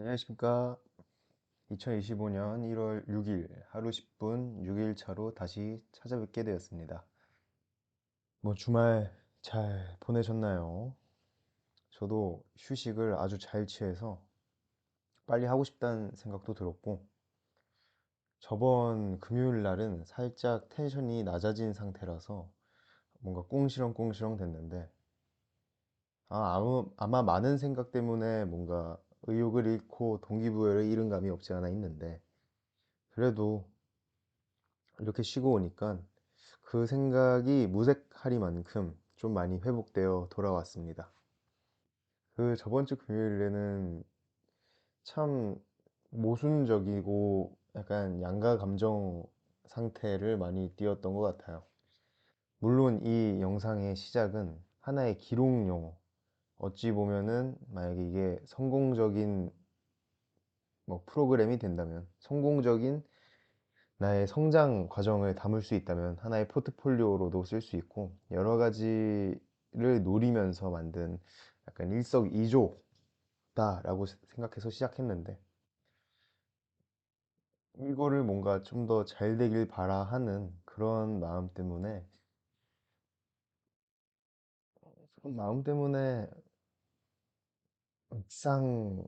안녕하십니까. 2025년 1월 6일 하루 10분 6일차로 다시 찾아뵙게 되었습니다. 뭐 주말 잘 보내셨나요? 저도 휴식을 아주 잘 취해서 빨리 하고 싶다는 생각도 들었고, 저번 금요일 날은 살짝 텐션이 낮아진 상태라서 뭔가 꽁시렁꽁시렁 됐는데, 아마 많은 생각 때문에 뭔가 의욕을 잃고 동기부여를 잃은 감이 없지 않아 있는데, 그래도 이렇게 쉬고 오니까 그 생각이 무색하리만큼 좀 많이 회복되어 돌아왔습니다. 그 저번 주 금요일에는 참 모순적이고 약간 양가 감정 상태를 많이 띄었던 것 같아요. 물론 이 영상의 시작은 하나의 기록용, 어찌 보면은 만약에 이게 성공적인 뭐 프로그램이 된다면, 성공적인 나의 성장 과정을 담을 수 있다면 하나의 포트폴리오로도 쓸 수 있고, 여러 가지를 노리면서 만든 약간 일석이조다라고 생각해서 시작했는데, 이거를 뭔가 좀 더 잘 되길 바라 하는 그런 마음 때문에 막상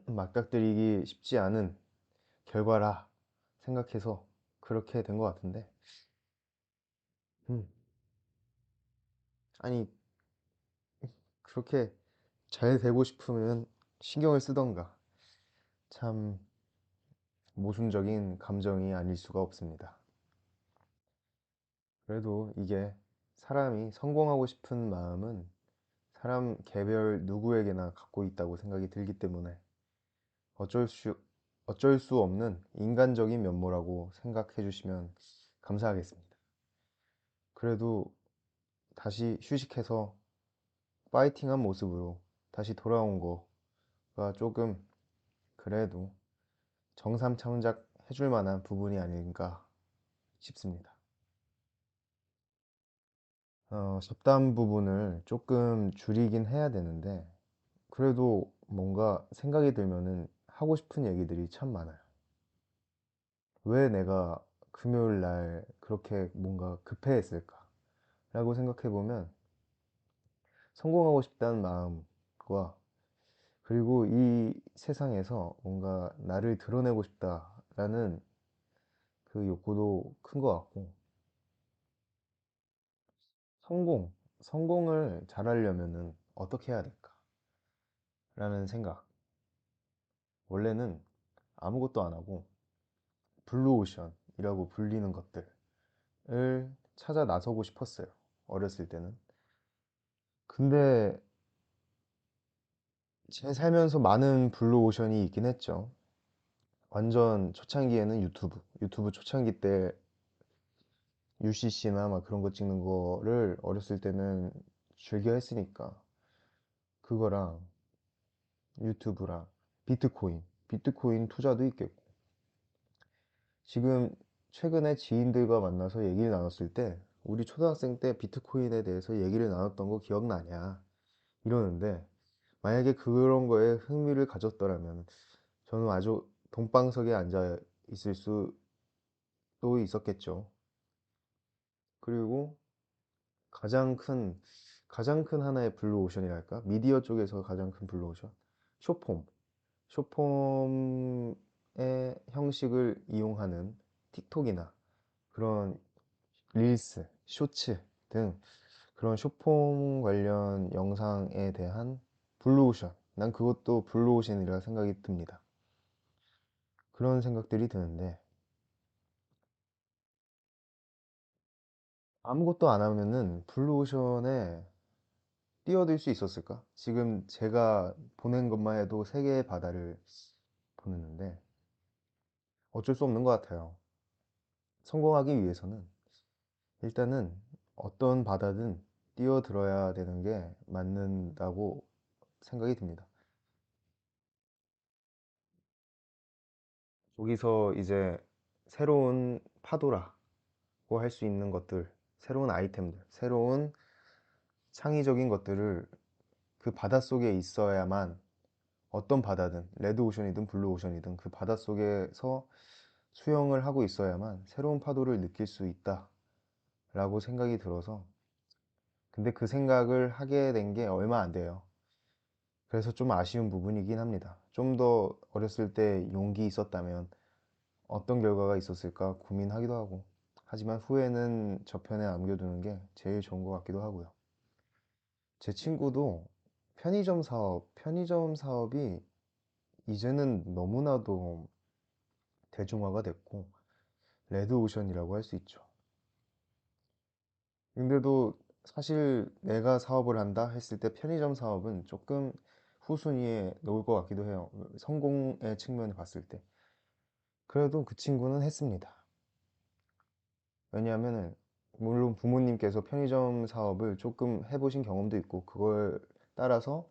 맞닥뜨리기 쉽지 않은 결과라 생각해서 그렇게 된 것 같은데, 음, 아니 그렇게 잘 되고 싶으면 신경을 쓰던가. 참 모순적인 감정이 아닐 수가 없습니다. 그래도 이게, 사람이 성공하고 싶은 마음은 사람 개별 누구에게나 갖고 있다고 생각이 들기 때문에 어쩔 수, 어쩔 수 없는 인간적인 면모라고 생각해 주시면 감사하겠습니다. 그래도 다시 휴식해서 파이팅한 모습으로 다시 돌아온 거가 조금, 그래도 정삼참작 해줄 만한 부분이 아닌가 싶습니다. 잡담 부분을 조금 줄이긴 해야 되는데, 그래도 뭔가 생각이 들면은 하고 싶은 얘기들이 참 많아요. 왜 내가 금요일 날 그렇게 뭔가 급해했을까? 라고 생각해 보면, 성공하고 싶다는 마음과, 그리고 이 세상에서 뭔가 나를 드러내고 싶다라는 그 욕구도 큰 것 같고, 성공, 성공을 잘하려면은 어떻게 해야 될까? 라는 생각. 원래는 아무것도 안 하고 블루오션이라고 불리는 것들을 찾아 나서고 싶었어요. 어렸을 때는. 근데 제 살면서 많은 블루오션이 있긴 했죠. 완전 초창기에는 유튜브 초창기 때 UCC나 막 그런 거 찍는 거를 어렸을 때는 즐겨 했으니까, 그거랑 유튜브랑 비트코인 투자도 있겠고, 지금 최근에 지인들과 만나서 얘기를 나눴을 때, 우리 초등학생 때 비트코인에 대해서 얘기를 나눴던 거 기억나냐 이러는데, 만약에 그런 거에 흥미를 가졌더라면 저는 아주 동방석에 앉아 있을 수도 있었겠죠. 그리고 가장 큰 가장 큰 하나의 블루오션이랄까, 미디어 쪽에서 가장 큰 블루오션, 쇼폼 쇼폼의 형식을 이용하는 틱톡이나 그런 릴스, 쇼츠 등 그런 쇼폼 관련 영상에 대한 블루오션, 난 그것도 블루오션이라 생각이 듭니다. 그런 생각들이 드는데, 아무것도 안 하면은 블루오션에 뛰어들 수 있었을까? 지금 제가 보낸 것만 해도 세 개의 바다를 보냈는데, 어쩔 수 없는 것 같아요. 성공하기 위해서는 일단은 어떤 바다든 뛰어들어야 되는 게 맞는다고 생각이 듭니다. 거기서 이제 새로운 파도라고 할 수 있는 것들, 새로운 아이템들, 새로운 창의적인 것들을 그 바닷속에 있어야만 어떤 바다든 레드 오션이든 블루 오션이든 그 바다 속에서 수영을 하고 있어야만 새로운 파도를 느낄 수 있다라고 생각이 들어서 근데 그 생각을 하게 된 게 얼마 안 돼요. 그래서 좀 아쉬운 부분이긴 합니다. 좀 더 어렸을 때 용기 있었다면 어떤 결과가 있었을까 고민하기도 하고 하지만 후회는 저편에 남겨두는 게 제일 좋은 것 같기도 하고요. 제 친구도 편의점 사업이 이제는 너무나도 대중화가 됐고 레드오션이라고 할 수 있죠. 근데도 사실 내가 사업을 한다 했을 때 편의점 사업은 조금 후순위에 놓을 것 같기도 해요. 성공의 측면을 봤을 때. 그래도 그 친구는 했습니다. 왜냐하면은 물론 부모님께서 편의점 사업을 조금 해보신 경험도 있고 그걸 따라서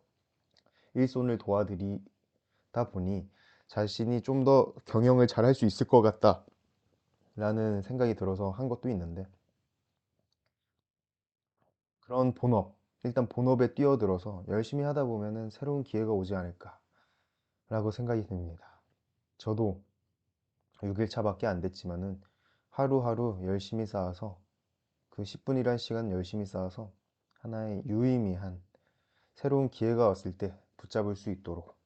일손을 도와드리다 보니 자신이 좀 더 경영을 잘 할 수 있을 것 같다라는 생각이 들어서 한 것도 있는데 그런 본업, 일단 본업에 뛰어들어서 열심히 하다 보면은 새로운 기회가 오지 않을까라고 생각이 듭니다. 저도 6일차밖에 안 됐지만은 하루하루 열심히 쌓아서 그 10분이란 시간 열심히 쌓아서 하나의 유의미한 새로운 기회가 왔을 때 붙잡을 수 있도록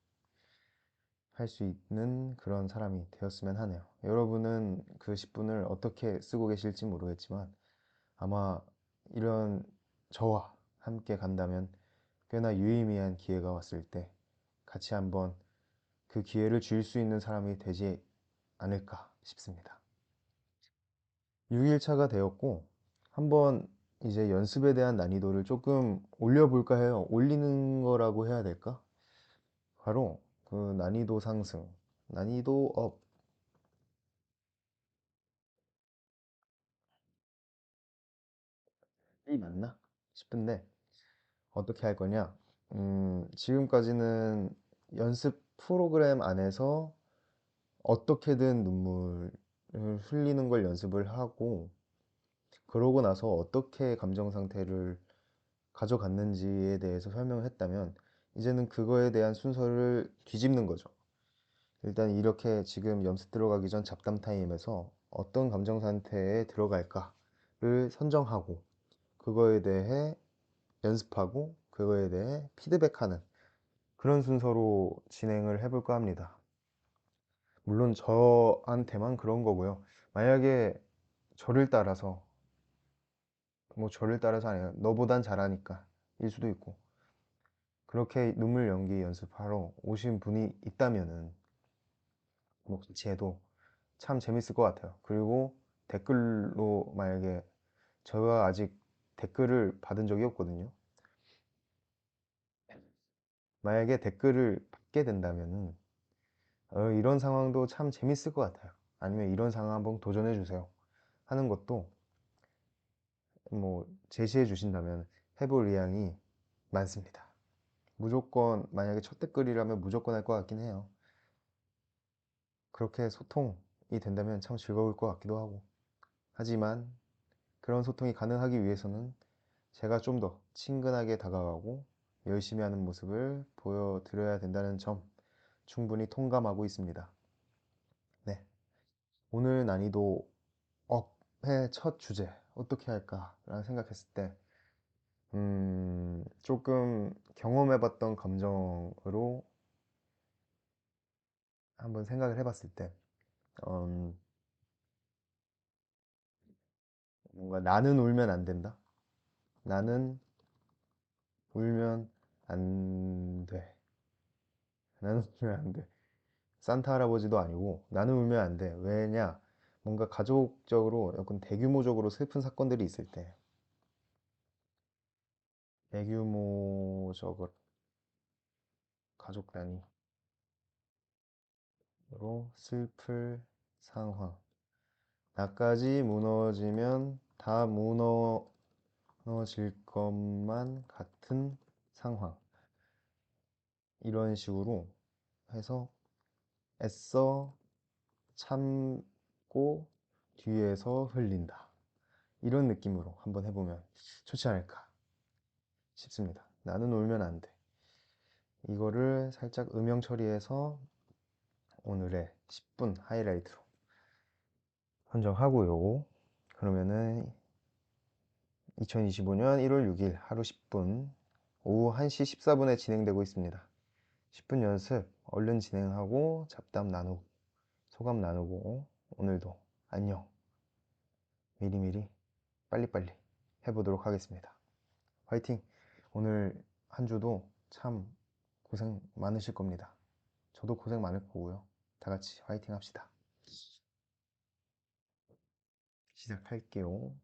할 수 있는 그런 사람이 되었으면 하네요. 여러분은 그 10분을 어떻게 쓰고 계실지 모르겠지만 아마 이런 저와 함께 간다면 꽤나 유의미한 기회가 왔을 때 같이 한번 그 기회를 줄 수 있는 사람이 되지 않을까 싶습니다. 6일차가 되었고 한번 이제 연습에 대한 난이도를 조금 올려볼까 해요. 올리는 거라고 해야 될까? 바로 그 난이도 상승, 난이도 업이 맞나 싶은데 어떻게 할 거냐? 지금까지는 연습 프로그램 안에서 어떻게든 눈물을 흘리는 걸 연습을 하고 그러고 나서 어떻게 감정 상태를 가져갔는지에 대해서 설명을 했다면 이제는 그거에 대한 순서를 뒤집는 거죠. 일단 이렇게 지금 연습 들어가기 전 잡담 타임에서 어떤 감정 상태에 들어갈까를 선정하고 그거에 대해 연습하고 그거에 대해 피드백하는 그런 순서로 진행을 해볼까 합니다. 물론 저한테만 그런 거고요. 만약에 저를 따라서 뭐 저를 따라서 아니라 너보단 잘하니까 일 수도 있고 그렇게 눈물 연기 연습하러 오신 분이 있다면은 뭐 같이 해도 참 재밌을 것 같아요. 그리고 댓글로 만약에 제가 아직 댓글을 받은 적이 없거든요. 만약에 댓글을 받게 된다면은 이런 상황도 참 재밌을 것 같아요. 아니면 이런 상황 한번 도전해 주세요 하는 것도 뭐 제시해 주신다면 해볼 의향이 많습니다. 무조건 만약에 첫 댓글이라면 무조건 할 것 같긴 해요. 그렇게 소통이 된다면 참 즐거울 것 같기도 하고 하지만 그런 소통이 가능하기 위해서는 제가 좀 더 친근하게 다가가고 열심히 하는 모습을 보여드려야 된다는 점 충분히 통감하고 있습니다. 네. 오늘 난이도 업의 첫 주제 어떻게 할까라는 생각했을 때 조금 경험해봤던 감정으로 한번 생각을 해봤을 때 음, 뭔가 나는 울면 안 된다. 나는 울면 안 돼. 나는 울면 안 돼. 산타 할아버지도 아니고 나는 울면 안 돼. 왜냐? 뭔가 가족적으로 약간 대규모적으로 슬픈 사건들이 있을 때 대규모적으로 가족 단위로 슬플 상황. 나까지 무너지면 다 무너질 것만 같은 상황. 이런 식으로 해서 애써 참고 뒤에서 흘린다. 이런 느낌으로 한번 해보면 좋지 않을까 싶습니다. 나는 울면 안 돼. 이거를 살짝 음영 처리해서 오늘의 10분 하이라이트로 선정하고요. 그러면은 2025년 1월 6일 하루 10분 오후 1시 14분에 진행되고 있습니다. 10분 연습 얼른 진행하고 잡담 나누고 소감 나누고 오늘도 안녕 미리미리 빨리빨리 해보도록 하겠습니다. 화이팅! 오늘 한 주도 참 고생 많으실 겁니다. 저도 고생 많을 거고요. 다 같이 화이팅 합시다. 시작할게요.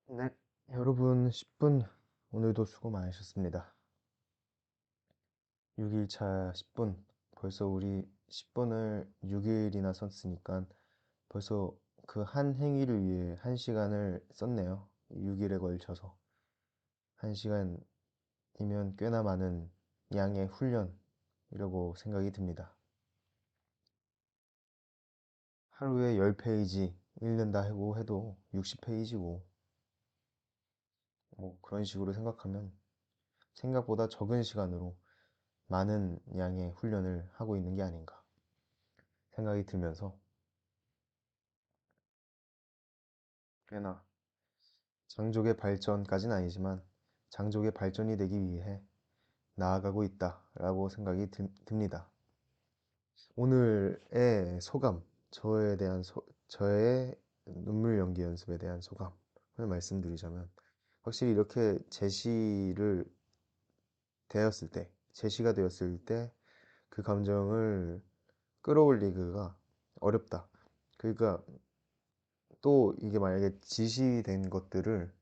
네, 여러분 10분 오늘도 수고 많으셨습니다. 6일차 10분 벌써 우리 10분을 6일이나 썼으니까 벌써 그 한 행위를 위해 1시간을 썼네요. 6일에 걸쳐서 1시간이면 꽤나 많은 양의 훈련이라고 생각이 듭니다. 하루에 10페이지 읽는다 하고 해도 60페이지고 뭐 그런 식으로 생각하면 생각보다 적은 시간으로 많은 양의 훈련을 하고 있는 게 아닌가 생각이 들면서 꽤나 장족의 발전까지는 아니지만 장족의 발전이 되기 위해 나아가고 있다라고 생각이 듭니다. 오늘의 소감, 저의 눈물 연기 연습에 대한 소감을 말씀드리자면 확실히 이렇게 제시가 되었을 때 그 감정을 끌어올리기가 어렵다. 그러니까 또 이게 만약에 지시된 것들을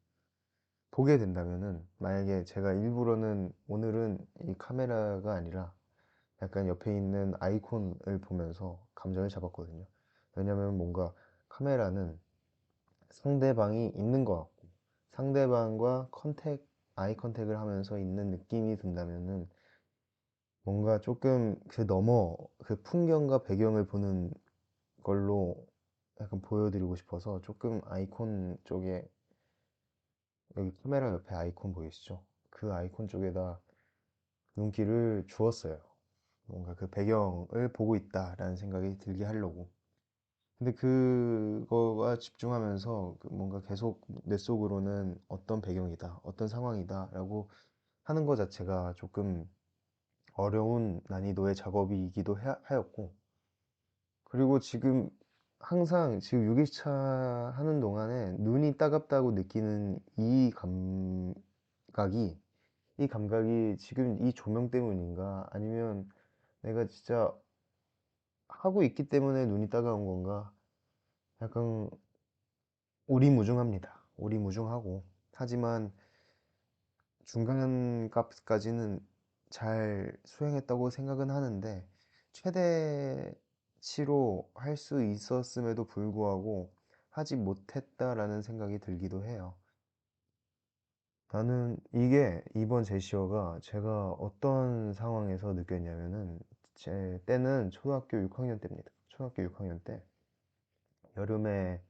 보게 된다면은 만약에 제가 일부러는 오늘은 이 카메라가 아니라 약간 옆에 있는 아이콘을 보면서 감정을 잡았거든요. 왜냐면 뭔가 카메라는 상대방이 있는 것 같고 상대방과 아이 컨택을 하면서 있는 느낌이 든다면은 뭔가 조금 그 풍경과 배경을 보는 걸로 약간 보여드리고 싶어서 조금 아이콘 쪽에 여기 카메라 옆에 아이콘 보이시죠? 그 아이콘 쪽에다 눈길을 주었어요. 뭔가 그 배경을 보고 있다라는 생각이 들게 하려고. 근데 그거가 집중하면서 그 뭔가 계속 내 속으로는 어떤 배경이다, 어떤 상황이다라고 하는 것 자체가 조금 어려운 난이도의 작업이기도 하였고, 그리고 지금 6일차 하는 동안에 눈이 따갑다고 느끼는 이 감각이 지금 이 조명 때문인가? 아니면 내가 진짜 하고 있기 때문에 눈이 따가운 건가? 약간 오리무중합니다. 오리무중하고. 하지만 중간 값까지는 잘 수행했다고 생각은 하는데, 최대치로 할 수 있었음에도 불구하고 하지 못했다라는 생각이 들기도 해요. 나는 이게 이번 제시어가 제가 어떤 상황에서 느꼈냐면은 제 때는 초등학교 6학년 때입니다. 초등학교 6학년 때 여름에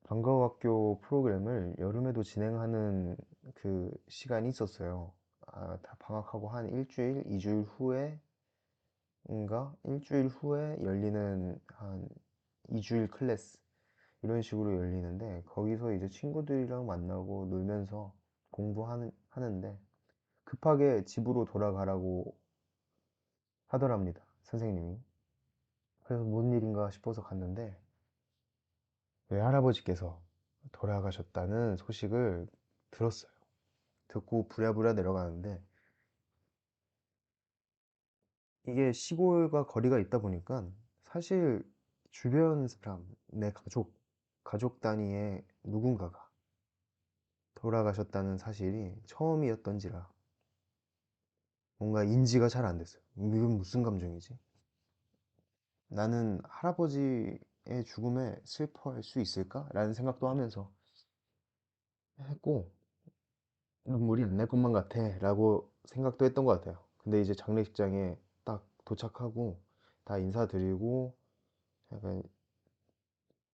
방과학교 프로그램을 여름에도 진행하는 그 시간이 있었어요. 다 방학하고 한 일주일, 2주일 일주일 후에 열리는 한 2주일 클래스 이런 식으로 열리는데 거기서 이제 친구들이랑 만나고 놀면서 하는데 급하게 집으로 돌아가라고 하더랍니다. 선생님이. 그래서 뭔 일인가 싶어서 갔는데 외할아버지께서 돌아가셨다는 소식을 들었어요. 듣고 부랴부랴 내려가는데 이게 시골과 거리가 있다 보니까 사실 주변 사람, 내 가족 단위의 누군가가 돌아가셨다는 사실이 처음이었던지라 뭔가 인지가 잘 안 됐어요. 이건 무슨 감정이지? 나는 할아버지의 죽음에 슬퍼할 수 있을까? 라는 생각도 하면서 했고, 눈물이 안 날 것만 같아. 라고 생각도 했던 것 같아요. 근데 이제 장례식장에 딱 도착하고, 다 인사드리고, 약간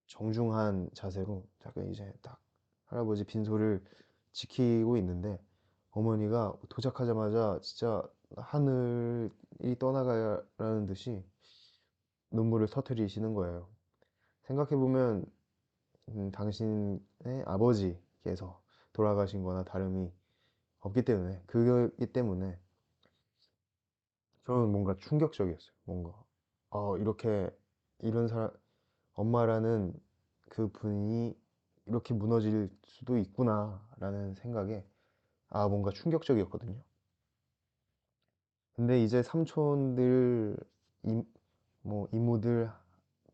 정중한 자세로, 약간 이제 딱 할아버지 빈소를 지키고 있는데, 어머니가 도착하자마자 진짜 하늘이 떠나가라는 듯이 눈물을 터뜨리시는 거예요. 생각해보면 당신의 아버지께서 돌아가신 거나 다름이 없기 때문에 그렇기 때문에 저는 뭔가 충격적이었어요. 뭔가 이렇게 이런 사람 엄마라는 그 분이 이렇게 무너질 수도 있구나라는 생각에 뭔가 충격적이었거든요. 근데 이제 삼촌들 임, 뭐 이모들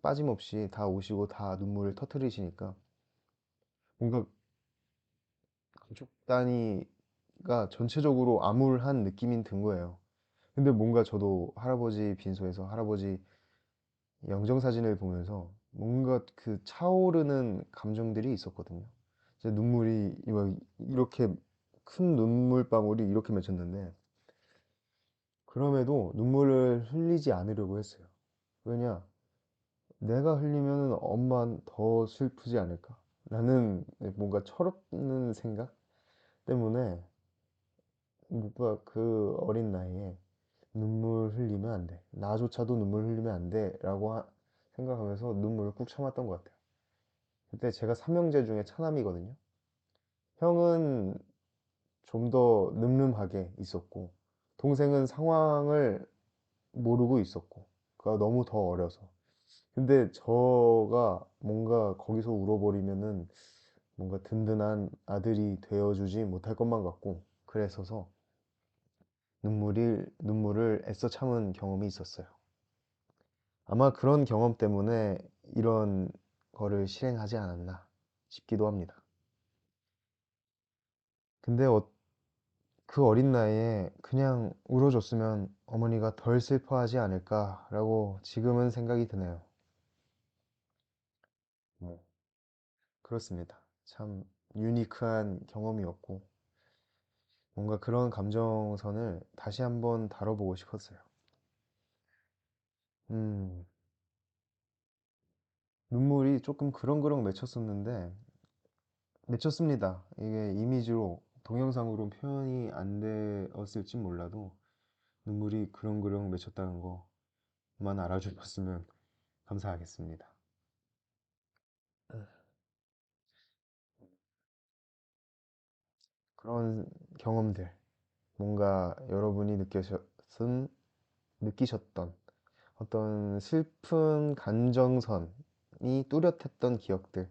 빠짐없이 다 오시고 다 눈물을 터뜨리시니까 뭔가 가족 단위가 전체적으로 암울한 느낌이 든 거예요. 근데 뭔가 저도 할아버지 빈소에서 할아버지 영정사진을 보면서 뭔가 그 차오르는 감정들이 있었거든요. 제 눈물이 막 이렇게 큰 눈물방울이 이렇게 맺혔는데 그럼에도 눈물을 흘리지 않으려고 했어요. 왜냐? 내가 흘리면 엄마는 더 슬프지 않을까? 라는 뭔가 철없는 생각 때문에 뭔가 그 어린 나이에 눈물 흘리면 안 돼. 나조차도 눈물 흘리면 안 돼. 생각하면서 눈물을 꾹 참았던 것 같아요. 그때 제가 삼형제 중에 차남이거든요. 형은 좀 더 늠름하게 있었고, 동생은 상황을 모르고 있었고, 그가 너무 더 어려서. 근데 저가 뭔가 거기서 울어버리면은 뭔가 든든한 아들이 되어주지 못할 것만 같고, 그래서서 눈물을 애써 참은 경험이 있었어요. 아마 그런 경험 때문에 이런 거를 실행하지 않았나 싶기도 합니다. 근데 그 어린 나이에 그냥 울어줬으면 어머니가 덜 슬퍼하지 않을까라고 지금은 생각이 드네요. 뭐, 그렇습니다. 참 유니크한 경험이었고, 뭔가 그런 감정선을 다시 한번 다뤄보고 싶었어요. 음, 눈물이 조금 그렁그렁 맺혔었는데, 맺혔습니다. 이게 이미지로, 동영상으로 표현이 안 되었을지 몰라도, 눈물이 그렁그렁 맺혔다는 거만 알아주셨으면 감사하겠습니다. 그런 경험들, 뭔가 여러분이 느끼셨던 어떤 슬픈 감정선이 뚜렷했던 기억들,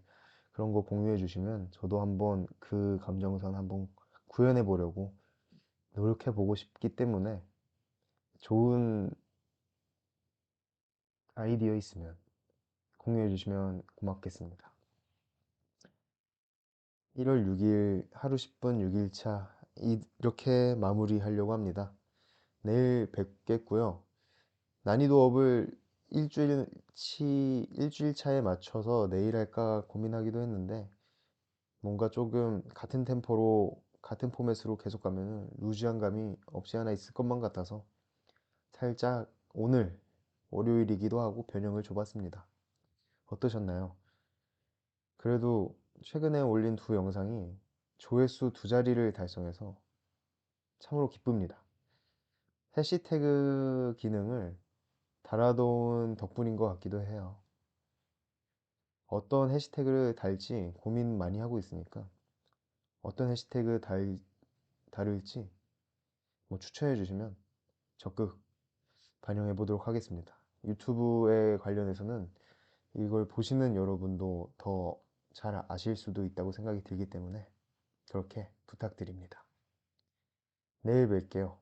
그런 거 공유해 주시면 저도 한번 그 감정선 한번 구현해 보려고 노력해 보고 싶기 때문에 좋은 아이디어 있으면 공유해 주시면 고맙겠습니다. 1월 6일 하루 10분 6일차 이렇게 마무리하려고 합니다. 내일 뵙겠고요. 난이도 업을 일주일 차에 맞춰서 내일 할까 고민하기도 했는데 뭔가 조금 같은 템포로 같은 포맷으로 계속 가면 루즈한 감이 없지 않아 있을 것만 같아서 살짝 오늘 월요일이기도 하고 변형을 줘봤습니다. 어떠셨나요? 그래도 최근에 올린 두 영상이 조회수 두 자리를 달성해서 참으로 기쁩니다. 해시태그 기능을 달아놓은 덕분인 것 같기도 해요. 어떤 해시태그를 달지 고민 많이 하고 있으니까 어떤 다룰지 뭐 추천해 주시면 적극 반영해 보도록 하겠습니다. 유튜브에 관련해서는 이걸 보시는 여러분도 더 잘 아실 수도 있다고 생각이 들기 때문에 그렇게 부탁드립니다. 내일 뵐게요.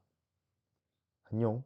안녕.